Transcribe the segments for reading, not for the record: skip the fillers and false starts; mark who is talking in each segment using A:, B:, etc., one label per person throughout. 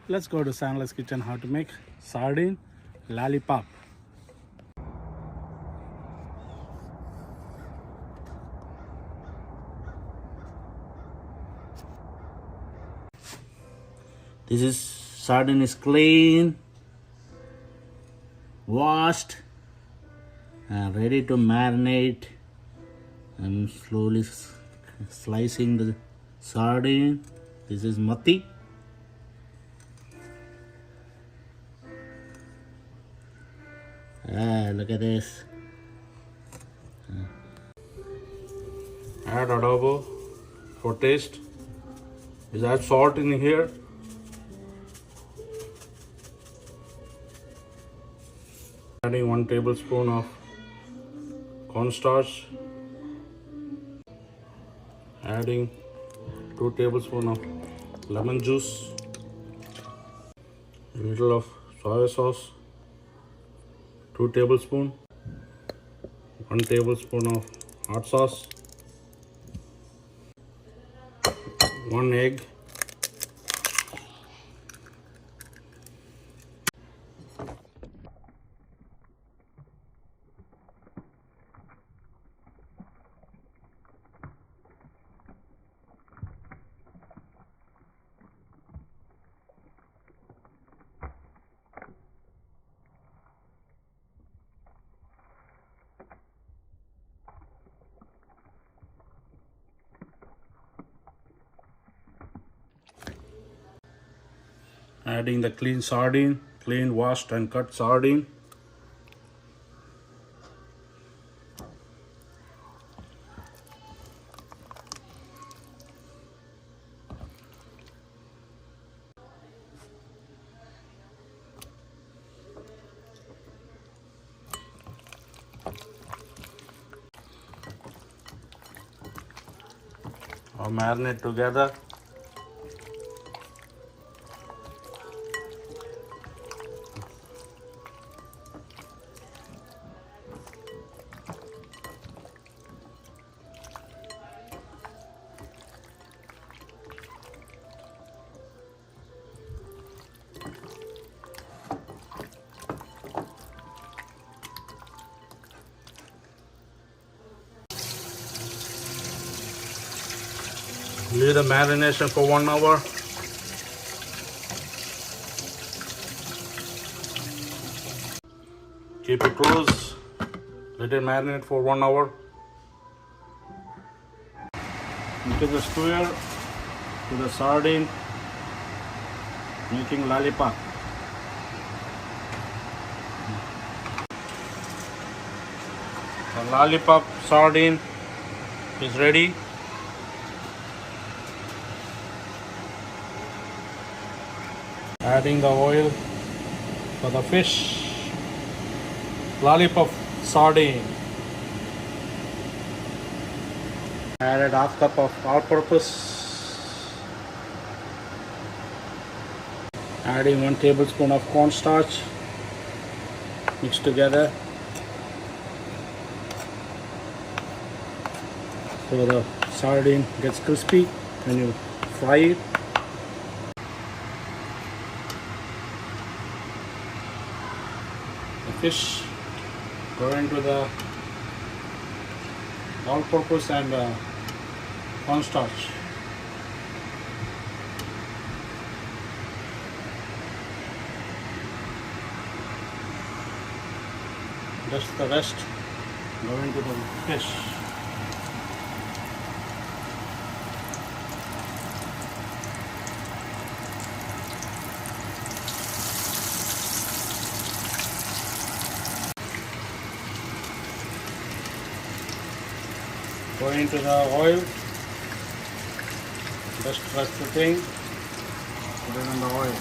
A: Let's go to Sandler's kitchen how to make sardine lollipop. This is sardine is clean, washed and ready to marinate. I'm slowly slicing the sardine. This is mati. Look at this. Add adobo for taste. Is add salt in here. Adding 1 tablespoon of cornstarch. Adding 2 tablespoons of lemon juice. A little of soy sauce. 2 tablespoons. 1 tablespoon of hot sauce. 1 egg. Adding the clean sardine, clean, washed and cut sardine. Or marinate together. Leave the marination for 1 hour. Keep it close. Let it marinate for 1 hour. Into the square to the sardine, making lollipop. The lollipop sardine is ready. Adding the oil for the fish. Lollipop sardine. Added half cup of all-purpose. Adding 1 tablespoon of cornstarch. Mix together. So the sardine gets crispy when you fry it. Fish go into the all-purpose and cornstarch. Just the rest go into the fish. Go into the oil, just press the thing, put it in the oil.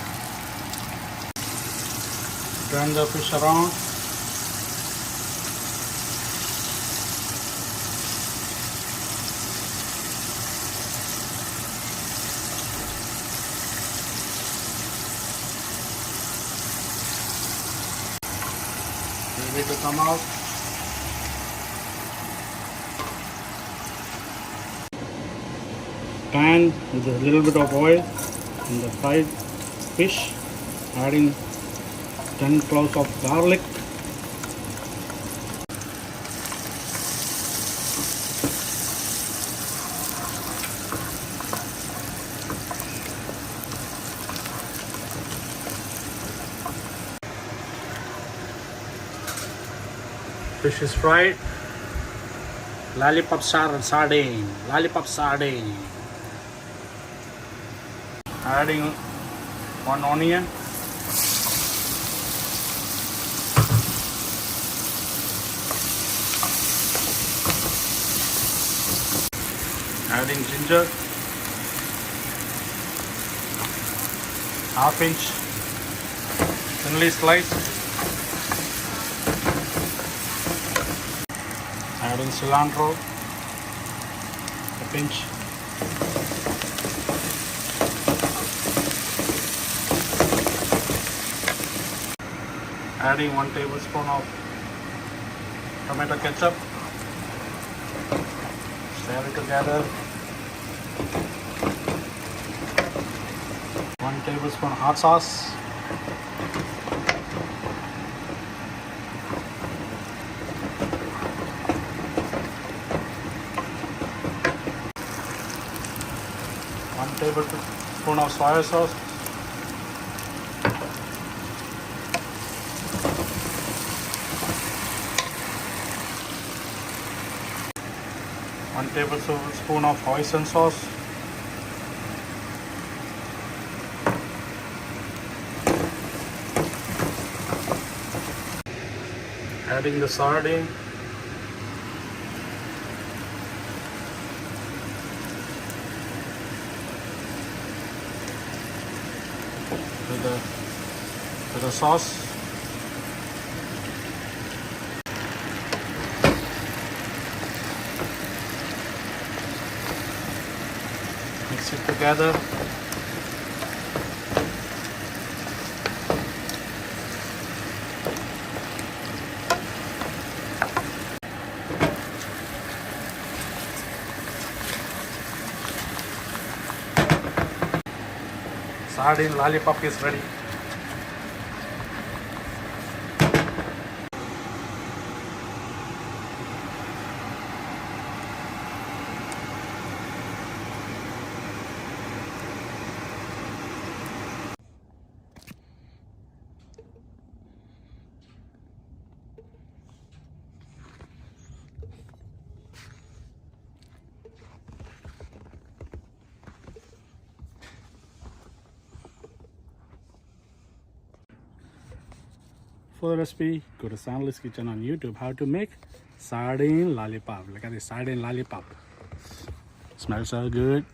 A: Turn the fish around. Ready to come out. Pan with a little bit of oil on the side. fish, adding 10 cloves of garlic, fish is fried, lollipop sardine, adding 1 onion, adding ginger, half inch thinly sliced, adding cilantro, a pinch, adding 1 tablespoon of tomato ketchup, stir it together, 1 tablespoon hot sauce, one tablespoon of soy sauce, 1 tablespoon of hoisin sauce, adding the sardine, to the sauce, mix it together, sardine lollipop is ready. For the recipe, go to Sandler's Kitchen on YouTube. How to make sardine lollipop. Look at this sardine lollipop. Smells so good.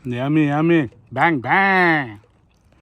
A: Yummy, yummy. Bang, bang.